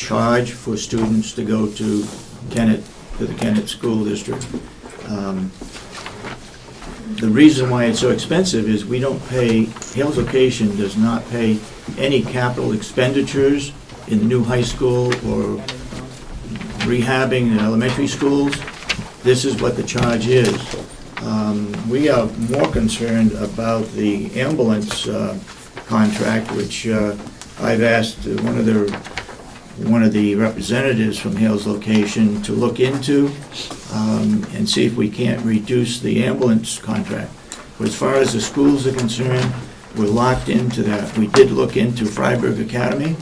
charge for students to go to Kennett, to the Kennett School District. The reason why it's so expensive is we don't pay, Hales Location does not pay any capital expenditures in the new high school or rehabbing the elementary schools. This is what the charge is. We are more concerned about the ambulance contract, which I've asked one of the representatives from Hales Location to look into and see if we can't reduce the ambulance contract. But as far as the schools are concerned, we're locked into that. We did look into Freiburg Academy,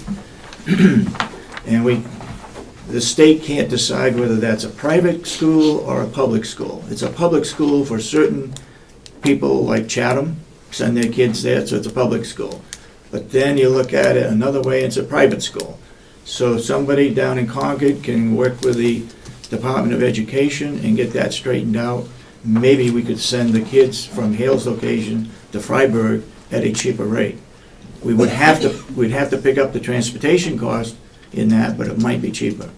and the state can't decide whether that's a private school or a public school. It's a public school for certain people like Chatham, send their kids there, so it's a public school. But then you look at it another way, it's a private school. So somebody down in Concord can work with the Department of Education and get that straightened out. Maybe we could send the kids from Hales Location to Freiburg at a cheaper rate. We'd have to pick up the transportation cost in that, but it might be cheaper.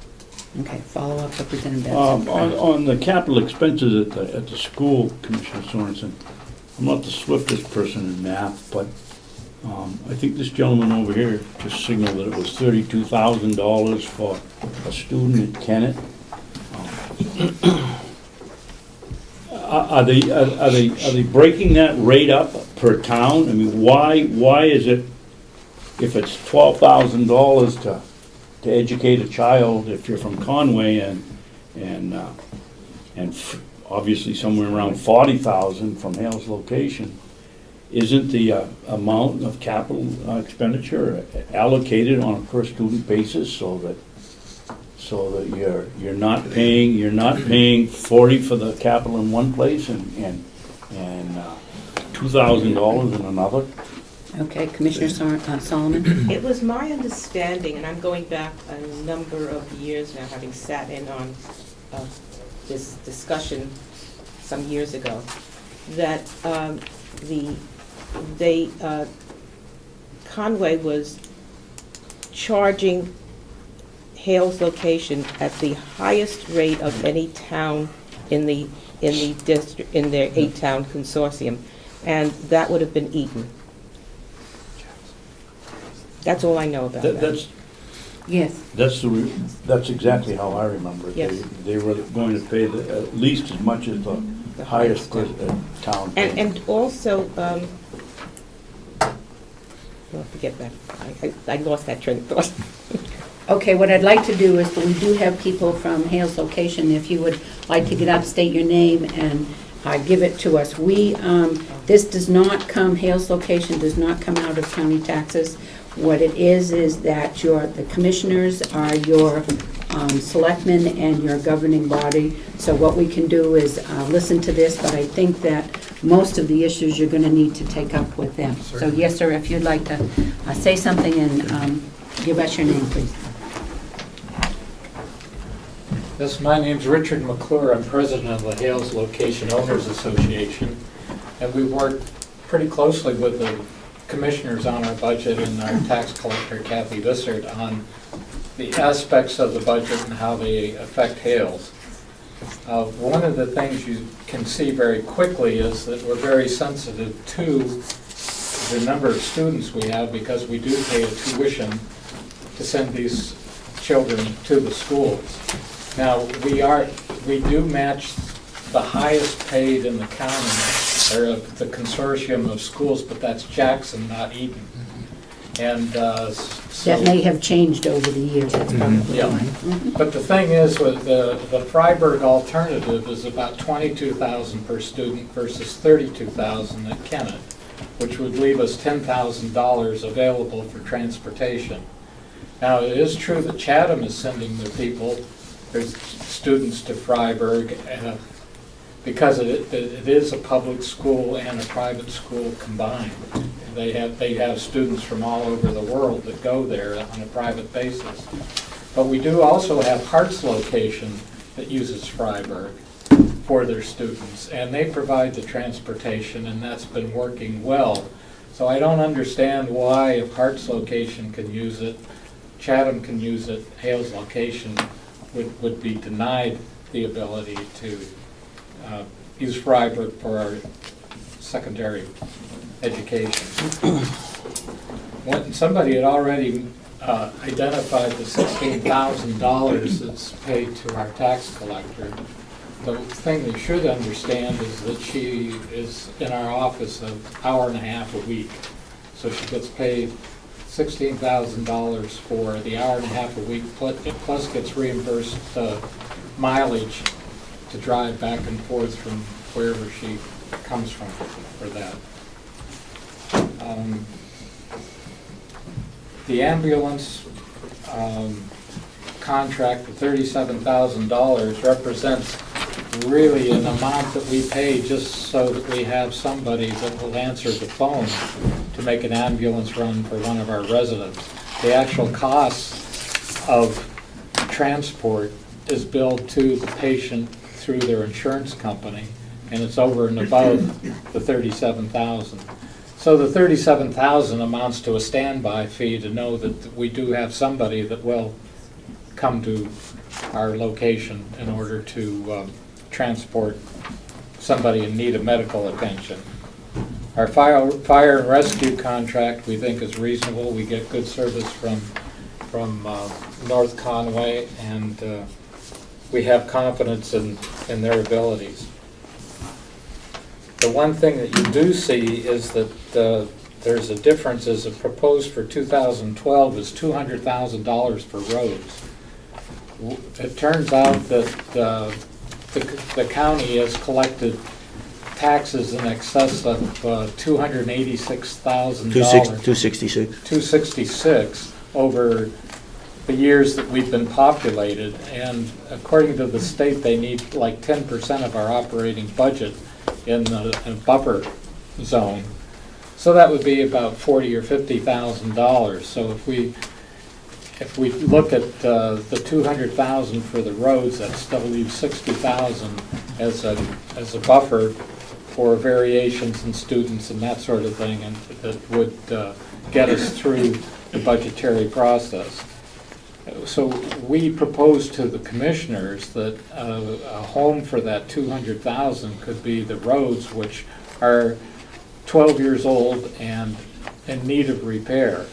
Okay, follow up, Representative Benson. On the capital expenses at the school, Commissioner Sorensen, I'm not the swiftest person in math, but I think this gentleman over here just signaled that it was $32,000 for a student at Kennett. Are they breaking that rate up per town? I mean, why is it, if it's $12,000 to educate a child, if you're from Conway, and obviously somewhere around 40,000 from Hales Location, isn't the amount of capital expenditure allocated on a per student basis so that you're not paying 40 for the capital in one place and $2,000 in another? Okay, Commissioner Solomon? It was my understanding, and I'm going back a number of years now, having sat in on this discussion some years ago, that Conway was charging Hales Location at the highest rate of any town in the district, in their 8-town consortium, and that would have been Eaton. That's all I know about that. Yes. That's exactly how I remember it. Yes. They were going to pay at least as much as the highest town. And also, well, forget that. I lost that train of thought. Okay, what I'd like to do is, that we do have people from Hales Location, if you would like to get up, state your name, and give it to us. This does not come, Hales Location does not come out of county taxes. What it is that the commissioners are your selectmen and your governing body. So what we can do is listen to this, but I think that most of the issues you're going to need to take up with them. So yes, sir, if you'd like to say something and give us your name, please. Yes, my name's Richard McClure. I'm president of the Hales Location Owners Association, and we work pretty closely with the commissioners on our budget and our tax collector, Kathy Vissert, on the aspects of the budget and how they affect Hales. One of the things you can see very quickly is that we're very sensitive to the number of students we have, because we do pay a tuition to send these children to the schools. Now, we do match the highest paid in the county, or the consortium of schools, but that's Jackson, not Eaton. And so That may have changed over the years, that's probably yeah. why. But the thing is, with the Freiburg alternative is about $22,000 per student versus $32,000 at Kennett, which would leave us $10,000 available for transportation. Now, it is true that Chatham is sending their students to Freiburg because it is a public school and a private school combined. They have students from all over the world that go there on a private basis. But we do also have Hart's Location that uses Freiburg for their students, and they provide the transportation, and that's been working well. So I don't understand why, if Hart's Location can use it, Chatham can use it, Hales location would be denied the ability to use Fryeburg for our secondary education. When somebody had already identified the $16,000 that's paid to our tax collector, the thing they should understand is that she is in our office an hour and a half a week. So she gets paid $16,000 for the hour and a half a week, plus gets reimbursed mileage to drive back and forth from wherever she comes from for that. The ambulance contract, the $37,000, represents really an amount that we pay just so that we have somebody that will answer the phone to make an ambulance run for one of our residents. The actual cost of transport is billed to the patient through their insurance company, and it's over and above the $37,000. So the $37,000 amounts to a standby fee to know that we do have somebody that will come to our location in order to transport somebody in need of medical attention. Our fire and rescue contract, we think, is reasonable. We get good service from North Conway, and we have confidence in their abilities. The one thing that you do see is that there's a difference, as proposed for 2012 is $200,000 for roads. It turns out that the county has collected taxes in excess of $286,000. 266. 266 over the years that we've been populated, and according to the state, they need like 10% of our operating budget in the buffer zone. So that would be about $40,000 or $50,000. So if we look at the $200,000 for the roads, that still leaves $60,000 as a buffer for variations in students and that sort of thing, and that would get us through the budgetary process. So we propose to the commissioners that a home for that $200,000 could be the roads, which are 12 years old and in need of repair.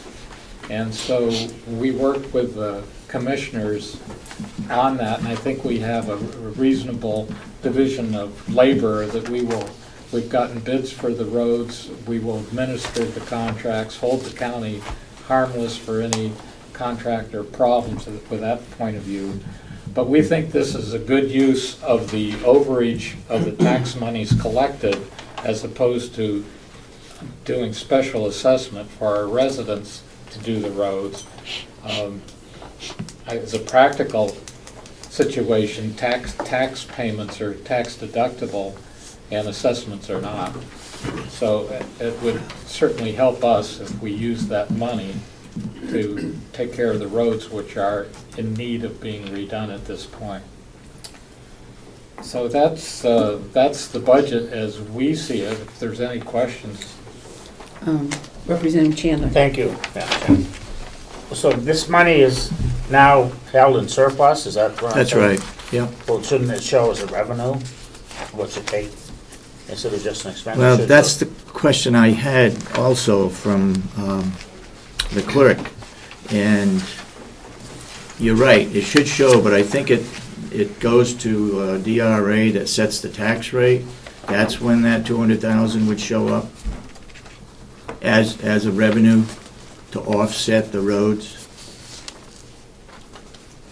And so we worked with the commissioners on that, and I think we have a reasonable division of labor that we've gotten bids for the roads, we will administer the contracts, hold the county harmless for any contractor problems with that point of view. But we think this is a good use of the overage of the tax monies collected, as opposed to doing special assessment for our residents to do the roads. As a practical situation, tax payments are tax deductible and assessments are not. So it would certainly help us if we use that money to take care of the roads which are in need of being redone at this point. So that's the budget as we see it. If there's any questions. Representative Chandler. Thank you. So this money is now held in surplus, is that what I'm That's saying? right, yeah. Well, shouldn't it show as a revenue? What's it take? Instead of just an expenditure? Well, that's the question I had also from the clerk. And you're right, it should show, but I think it goes to DRA that sets the tax rate. That's when that 200,000 would show up as a revenue to offset the roads.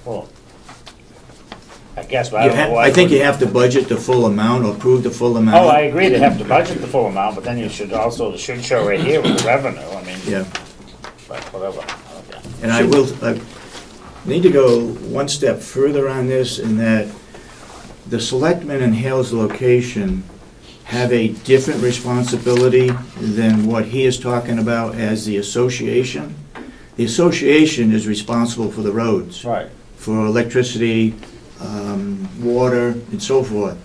Well, I guess, but I don't know why. I think you have to budget the full amount or approve the full amount. Oh, I agree, they have to budget the full amount, but then you should also, it should show right here with the revenue, I mean. Yeah. But whatever, okay. And I need to go one step further on this, in that the selectmen in Hale's location have a different responsibility than what he is talking about as the association. The association is responsible for the roads, Right. for electricity, water, and so forth.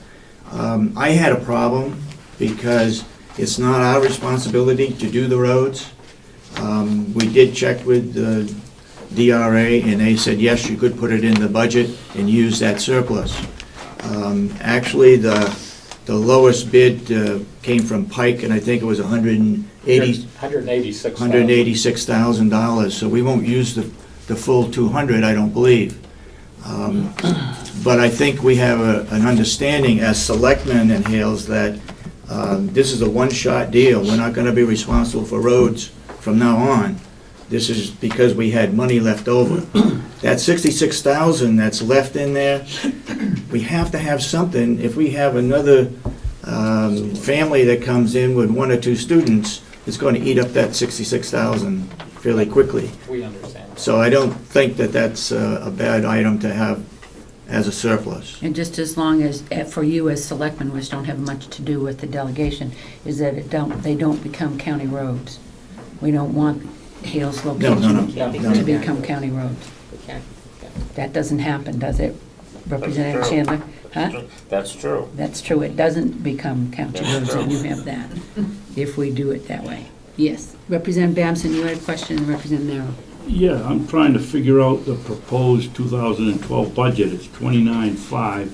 I had a problem because it's not our responsibility to do the roads. We did check with DRA, and they said, yes, you could put it in the budget and use that surplus. Actually, the lowest bid came from Pike, and I think it was $186,000, so we won't use the full 200, I don't believe. But I think we have an understanding as selectmen in Hales that this is a one-shot deal. We're not going to be responsible for roads from now on. This is because we had money left over. That $66,000 that's left in there, we have to have something. If we have another family that comes in with 1 or 2 students, it's going to eat up that $66,000 fairly quickly. We understand. So I don't think that that's a bad item to have as a surplus. And just as long as, for you as selectmen, which don't have much to do with the delegation, is that they don't become county roads. We don't want Hales location No. to become county roads. We can't. That doesn't happen, does it, Representative true. Chandler? Huh? That's true. That's true, it doesn't become county That's roads, true. and you have that, if we do it that way. Yes. Representative Babson, you had a question, and Representative Merrill. Yeah, I'm trying to figure out the proposed 2012 budget. It's 29.5.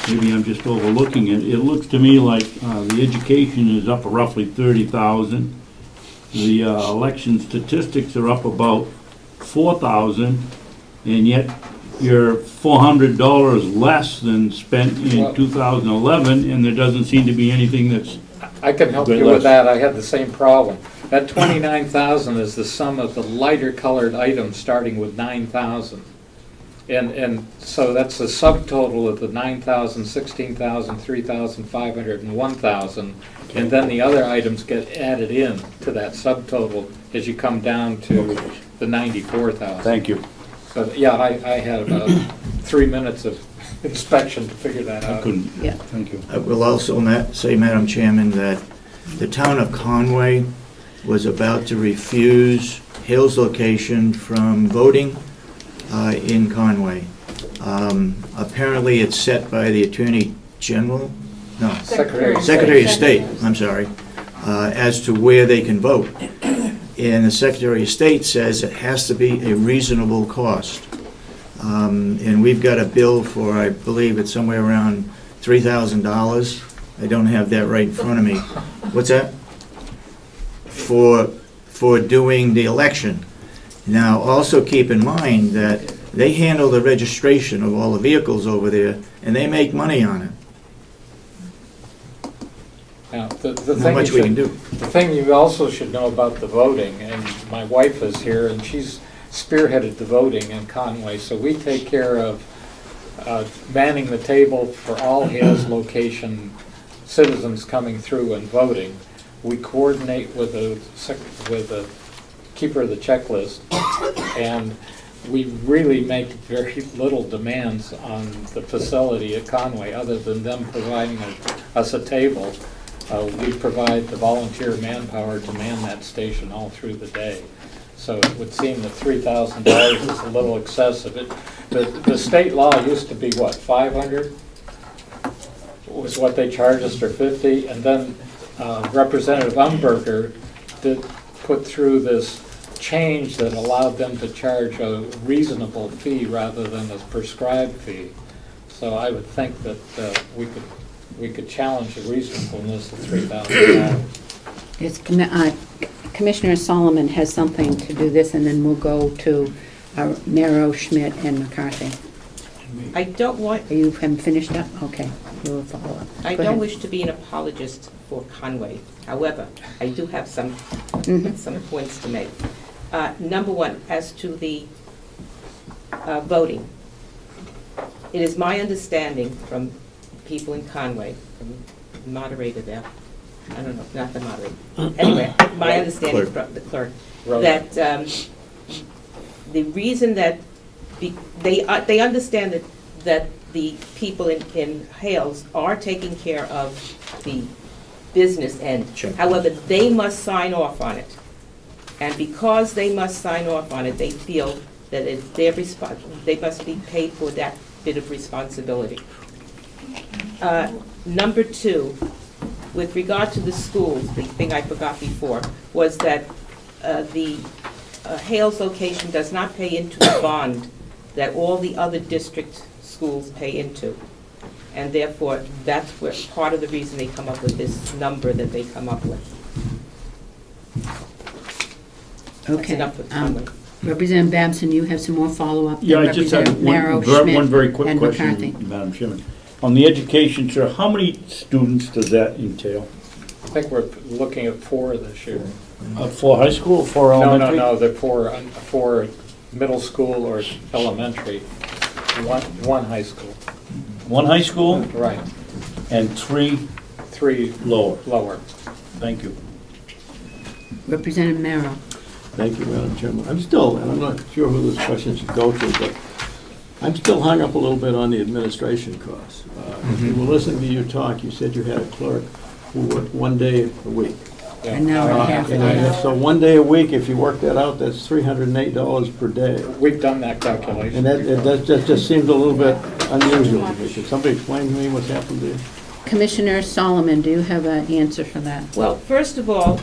Maybe I'm just overlooking it. It looks to me like the education is up roughly 30,000. The election statistics are up about 4,000, and yet you're $400 less than spent in Well- 2011, and there doesn't seem to be anything that's I can help Good you luck. with that. I had the same problem. That 29,000 is the sum of the lighter colored items starting with 9,000. And so that's the subtotal of the 9,000, 16,000, 3,500, and 1,000. And then the other items get added in to that subtotal as you come down to the 94,000. Thank you. So, yeah, I had about 3 minutes of inspection to figure that I out. couldn't. Yeah. Thank you. I will also say, Madam Chairman, that the town of Conway was about to refuse Hill's location from voting in Conway. Apparently, it's set by the Attorney General, no, Secretary of State, I'm sorry, as to where they can vote. And the Secretary of State says it has to be a reasonable cost. And we've got a bill for, I believe it's somewhere around $3,000. I don't have that right in front of me. What's that? For doing the election. Now, also keep in mind that they handle the registration of all the vehicles over there, and they make money on it. Now, the Not thing much you we should- can do. The thing you also should know about the voting, and my wife is here, and she's spearheaded the voting in Conway, so we take care of manning the table for all Hales location citizens coming through and voting. We coordinate with the keeper of the checklist, and we really make very little demands on the facility at Conway, other than them providing us a table. We provide the volunteer manpower to man that station all through the day. So it would seem that $3,000 is a little excessive. The state law used to be, what, 500? Was what they charged us, or 50? And then Representative Umberger did put through this change that allowed them to charge a reasonable fee rather than a prescribed fee. So I would think that we could challenge the reasonableness of $3,000. It's, Commissioner Solomon has something to do this, and then we'll go to Merrow, Schmidt, and McCarthy. I don't want, You haven't finished up? Okay, we'll follow up. I Go don't ahead. wish to be an apologist for Conway. However, I do have some points to make. Number one, as to the voting, it is my understanding from people in Conway, from the moderator there, I don't know, not the moderator. Anyway, my understanding from the clerk, that the reason that they understand that the people in Hales are taking care of the business end. Sure. However, they must sign off on it. And because they must sign off on it, they feel that it's their they must be paid for that bit of responsibility. Number two, with regard to the schools, the thing I forgot before, was that the Hales location does not pay into the bond that all the other district schools pay into. And therefore, that's where, part of the reason they come up with this number that they come up with. That's Okay. enough with Conway. Representative Babson, you have some more follow-up? Yeah, Then I just had Representative Marrow, one Schmidt, very quick and question, McCarthy. Madam Chairman. On the education, sir, how many students does that entail? I think we're looking at 4 this year. For high school or for No, elementary? no, they're for middle school or elementary, one high school. One high school Right, and 3 3 lower. lower. Thank you. Representative Marrow. Thank you, Madam Chairman. I'm still, and I'm not sure who this question should go to, but I'm still hung up a little bit on the administration costs. If you were listening to you talk, you said you had a clerk who worked 1 day a week. Yeah. An hour and a half a day. So 1 day a week, if you work that out, that's $308 per day. We've done that And calculation. that just seems a little bit unusual to me. Could somebody explain to me what's happened there? Commissioner Solomon, do you have an answer for that? Well, first of all,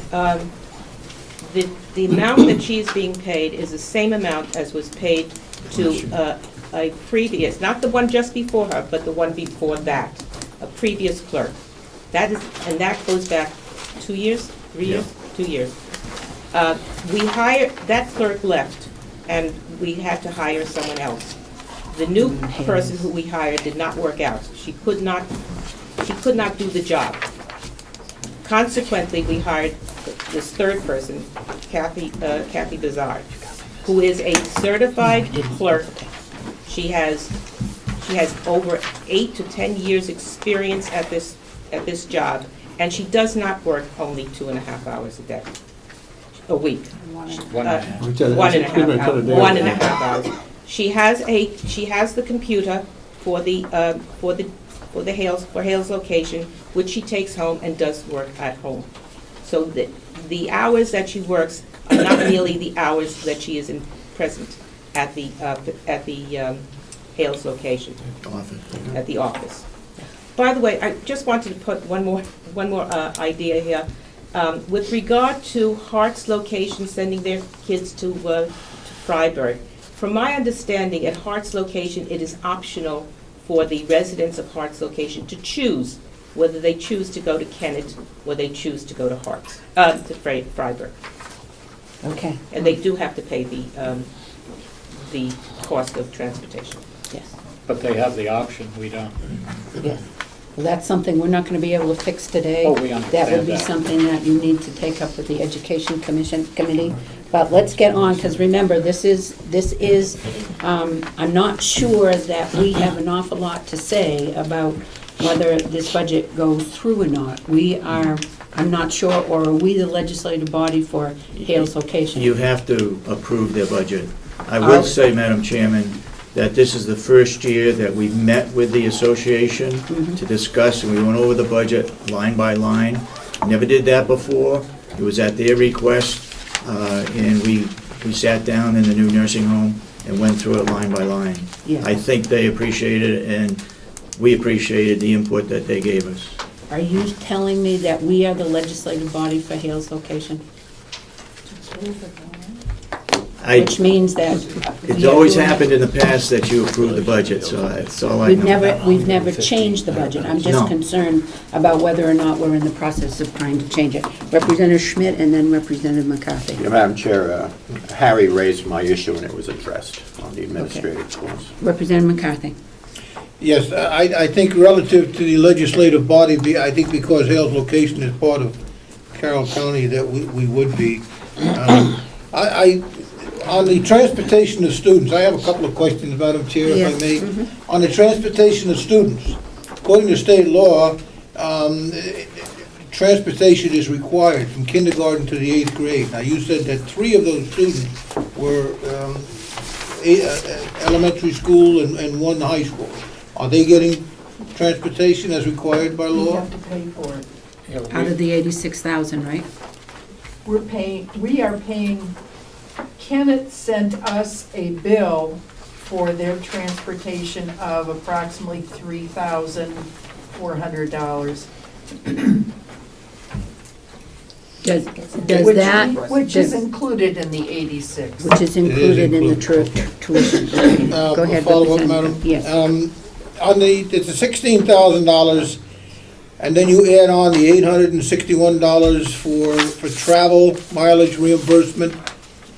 the amount that she is being paid is the same amount as was paid to a previous, not the one just before her, but the one before that, a previous clerk. That is, and that goes back 2 years, 3 years? 2 years. We hired, that clerk left, and we had to hire someone else. The new person who we hired did not work out. She could not do the job. Consequently, we hired this third person, Kathy Bizarre, who is a certified clerk. She has over 8 to 10 years' experience at this job, and she does not work only 2.5 hours a week. One and a half. One and a half hours. Excuse me, 1.5 hours. She has the computer for the Hales location, which she takes home and does work at home. So the hours that she works are not merely the hours that she is present at the Hales location, at the office. By the way, I just wanted to put one more idea here. With regard to Hart's location sending their kids to Freiburg, from my understanding, at Hart's location, it is optional for the residents of Hart's location to choose whether they choose to go to Kennett or they choose to go to Hart's, to Freiburg. Okay. And they do have to pay the cost of transportation. Yes. But they have the option, we don't. Yes. Well, that's something we're not going to be able to fix today. Oh, we understand That would be that. something that you need to take up with the Education Committee. But let's get on, because remember, this is, I'm not sure that we have an awful lot to say about whether this budget goes through or not. I'm not sure, or are we the legislative body for Hales location? You have to approve their budget. I will say, Madam Chairman, that this is the first year that we've met with the association to discuss, and we went over the budget line by line. Never did that before. It was at their request, and we sat down in the new nursing home and went through it line by line. Yeah. I think they appreciated it, and we appreciated the input that they gave us. Are you telling me that we are the legislative body for Hales location? Which means that... It's always happened in the past that you approve the budget, so that's all I know. We've never changed the budget. I'm just No. concerned about whether or not we're in the process of trying to change it. Representative Schmidt and then Representative McCarthy. Yeah, Madam Chair, Harry raised my issue and it was addressed on the administrative course. Representative McCarthy. Yes, I think relative to the legislative body, I think because Hales location is part of Carroll County, that we would be. On the transportation of students, I have a couple of questions, Madam Chair, if I may. On the transportation of students, according to state law, transportation is required from kindergarten to the 8th grade. Now, you said that 3 of those students were elementary school and 1 high school. Are they getting transportation as required by We law? have to pay for it. Yeah, Out of the 86,000, right? We are paying, Kennett sent us a bill for their transportation of approximately $3,400. Does Which that, Which is does- included in the 86. which is included in the tuition. Go ahead, Follow up, Representative. Madam? Yes. On the, it's a $16,000, and then you add on the $861 for travel mileage reimbursement.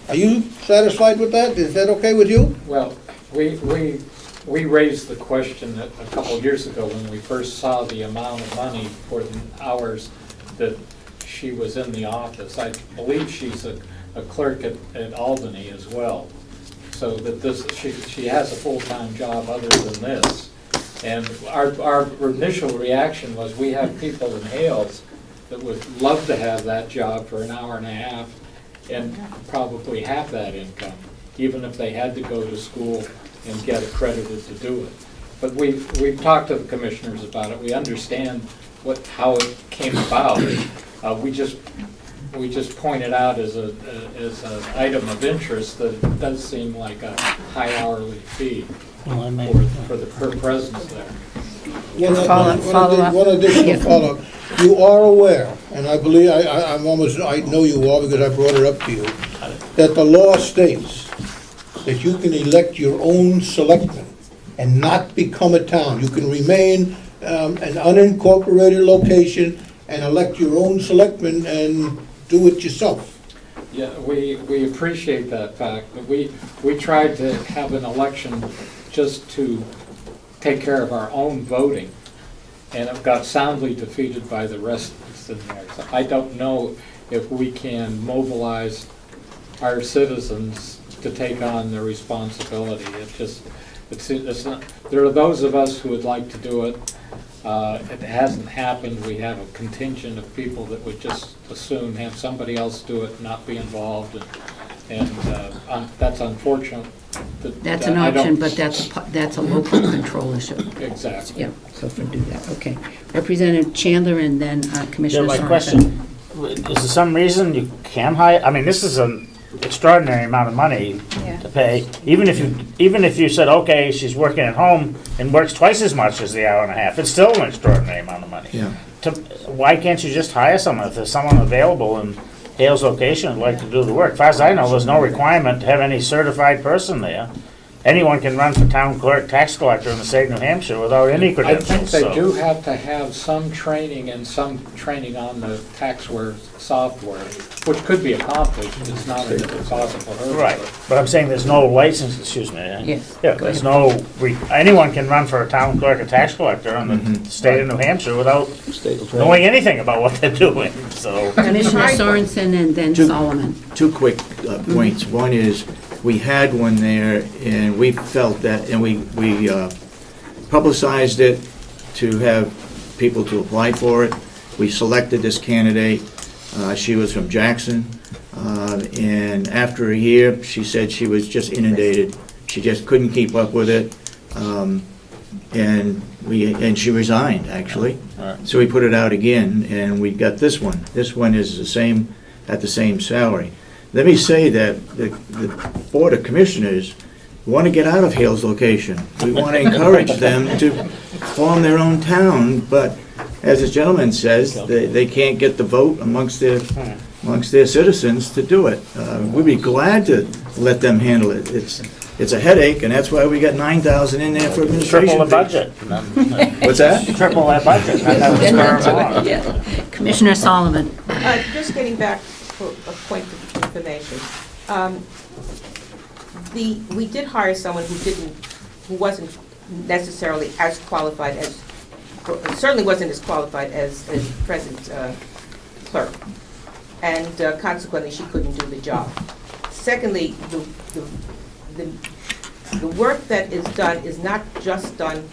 Are you satisfied with that? Is that okay with you? Well, we raised the question a couple of years ago when we first saw the amount of money for the hours that she was in the office. I believe she's a clerk at Albany as well. So that this, she has a full-time job other than this. And our initial reaction was, we have people in Hales that would love to have that job for an hour and a half and probably have that income, even if they had to go to school and get accredited to do it. But we've talked to the commissioners about it. We understand how it came about. We just pointed out as an item of interest that it does seem like a high hourly fee for her presence there. One additional follow-up. You are aware, and I believe, I know you are because I brought it up to you, that the law states that you can elect your own selectmen and not become a town. You can remain an unincorporated location and elect your own selectmen and do it yourself. Yeah, we appreciate that fact, but we tried to have an election just to take care of our own voting, and it got soundly defeated by the rest of us in there. So I don't know if we can mobilize our citizens to take on the responsibility. It's not, there are those of us who would like to do it. It hasn't happened. We have a contingent of people that would just as soon have somebody else do it, not be involved, and that's unfortunate. That's an option, but that's a local control issue. Exactly. Yeah, so for do that, okay. Representative Chandler and then Commissioner My Sorensen. question, is there some reason you can hire, I mean, this is an extraordinary amount of money to pay, even if you said, okay, she's working at home and works twice as much as the hour and a half, it's still an extraordinary amount of money. Yeah. Why can't you just hire someone, if there's someone available in Hales location who'd like to do the work? As far as I know, there's no requirement to have any certified person there. Anyone can run for town clerk, tax collector in the state of New Hampshire without any I credentials. think they so- do have to have some training and some training on the taxware software, which could be accomplished. It's not an impossible hurdle. Right, but I'm saying there's no license, excuse me. Yes. Yeah, there's no, anyone can run for a town clerk or tax collector in the state of New Hampshire without knowing anything about what they're doing, so. Commissioner Sorensen and then Two- Solomon. Two quick points. One is, we had one there, and we felt that, and we publicized it to have people to apply for it. We selected this candidate. She was from Jackson, and after a year, she said she was just inundated. She just couldn't keep up with it, and she resigned, actually. So we put it out again, and we got this one. This one is the same, at the same salary. Let me say that the Board of Commissioners want to get out of Hales location. We want to encourage them to form their own town, but as the gentleman says, they can't get the vote amongst their citizens to do it. We'd be glad to let them handle it. It's a headache, and that's why we got 9,000 in there for administration. Triple the budget. What's that? Triple that budget. And that was Then current that's law. it, yeah. Commissioner Solomon. Just getting back to a point of information. We did hire someone who wasn't necessarily as qualified as, certainly wasn't as qualified as present clerk. And consequently, she couldn't do the job. Secondly, the work that is done is not just done,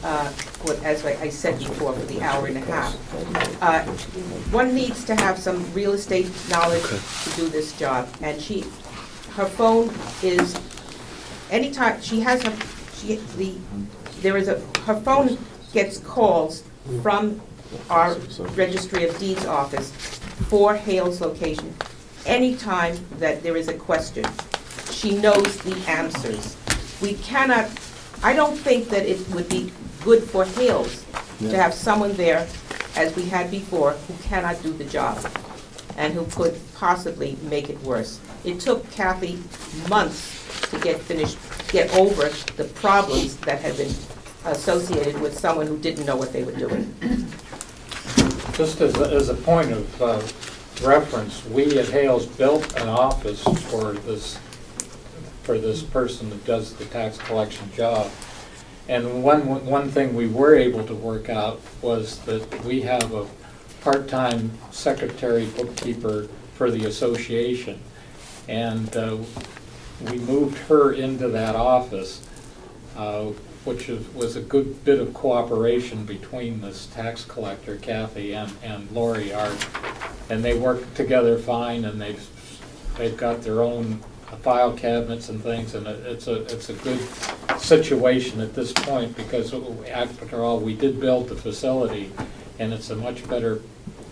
as I said before, for the hour and a half. One needs to have some real estate knowledge to do this job, and her phone is, anytime, her phone gets calls from our Registry of Deeds office for Hales location. Anytime that there is a question, she knows the answers. I don't think that it would be good for Hales to have someone there, as we had before, who cannot do the job. and who could possibly make it worse. It took Kathy months to get over the problems that had been associated with someone who didn't know what they were doing. Just as a point of reference, we at Hales built an office for this person that does the tax collection job. And one thing we were able to work out was that we have a part-time secretary bookkeeper for the association. And we moved her into that office, which was a good bit of cooperation between this tax collector, Kathy, and Lori Art. And they work together fine, and they've got their own file cabinets and things, and it's a good situation at this point, because after all, we did build the facility, and it's a much better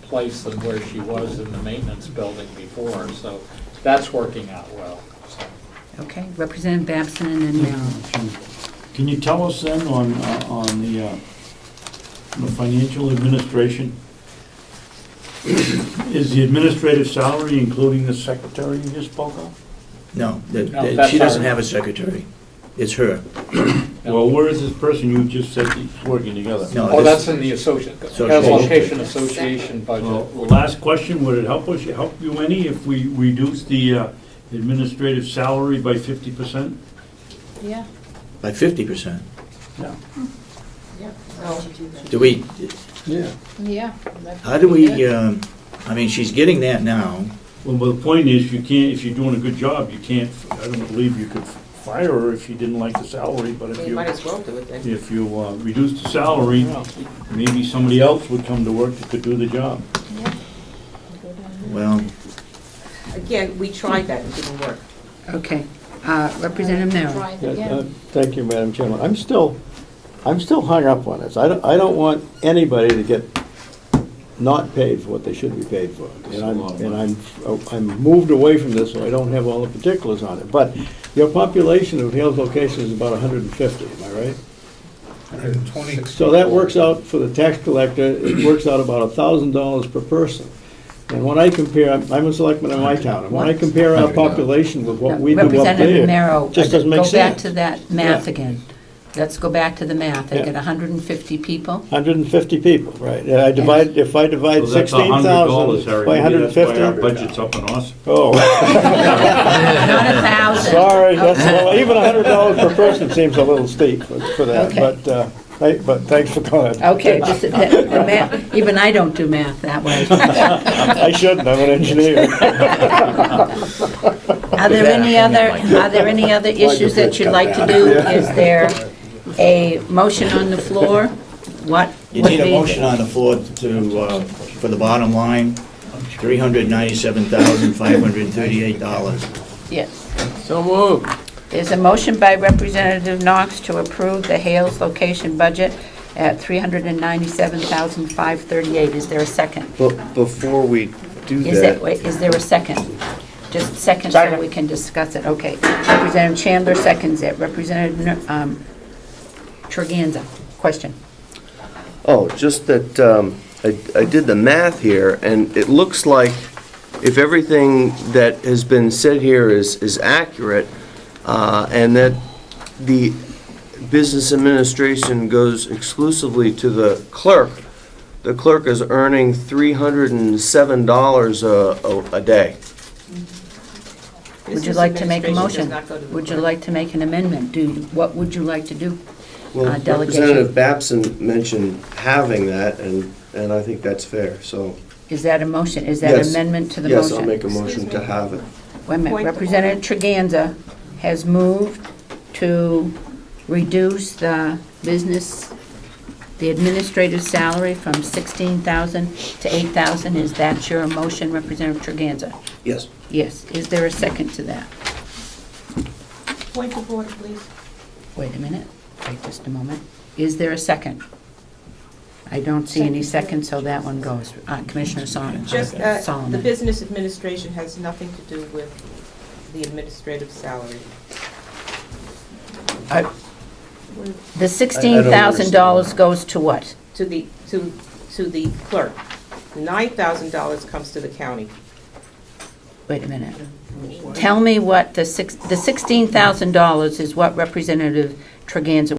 place than where she was in the maintenance building before, so that's working out well. So. Okay, Representative Babson and then Merrill. Can you tell us then on the financial administration, is the administrative salary including the secretary you just spoke of? No, that's she doesn't our- have a secretary. It's her. Well, where is this person you just said is working together? No, Oh, this- that's in the Hales Association. Location Association Well, budget. last question, would it help you any if we reduce the administrative salary by 50%? Yeah. By 50%. Yeah. Do we, Yeah. Yeah. how do we, I mean, she's getting that now. Well, the point is, you can't, if you're doing a good job, you can't, I don't believe you could fire her if you didn't like the salary, but You might as well do it then. if you reduce the salary, maybe somebody else would come to work that could do the job. Well, Again, we tried that, it didn't work. Okay, Representative Merrill. Thank you, Madam Chairman. I'm still hung up on this. I don't want anybody to get not paid for what they should be paid for. And I'm moved away from this, so I don't have all the particulars on it. But your population of Hales location is about 150, am I right? 120. So that works out for the tax collector, it works out about $1,000 per person. And when I compare, I'm a selectman in my town, and when I compare our population with what we do up Representative there, Merrill, it just doesn't make go back sense. to that math Yeah. again. Let's go back to the math. I Yeah. get 150 people. 150 people, right. And if I divide So that's $100, 16,000 Harry. by Maybe that's why 150. our budget's up and awesome. Oh, Not 1,000. sorry, that's, Okay. well, even $100 per person seems a little steep for that, Okay. but thanks for calling. Okay, just the math, even I don't do math that way. I shouldn't, I'm an engineer. Are there any other issues that you'd like to do? Is there a motion on the floor? What you would need a be- motion on the floor for the bottom line, $397,538. Yes. So moved. There's a motion by Representative Knox to approve the Hales location budget at $397,538. Is there a second? But before we do Is that, there a second? Just second so we can discuss it. Okay. Representative Chandler seconds it. Representative Treganza, question. just that I did the math here, and it looks like if everything that has been said here is accurate, and that the business administration goes exclusively to the clerk is earning $307 a day. Would you like to make a Business motion? administration does not go to the Would you clerk. like to make an amendment? What would you like to do? Well, Delegation. Representative Babson mentioned having that, and I think that's fair, so. Is that a motion? Is that an Yes. amendment to the motion? Yes, I'll make a motion to have it. Wait a minute. Point of Representative Treganza has moved to reduce the administrative salary from $16,000 to $8,000. Is that your motion, Representative Treganza? Yes. Yes. Is there a second to that? Point of order, please. Wait a minute. Wait just a moment. Is there a second? I don't see any seconds, so that one goes. Commissioner Solomon. Just, the Solomon. business administration has nothing to do with the administrative salary. The $16,000 goes to what? To the clerk. $9,000 comes to the county. wait a minute. Tell me what the $16,000 is what Representative Treganza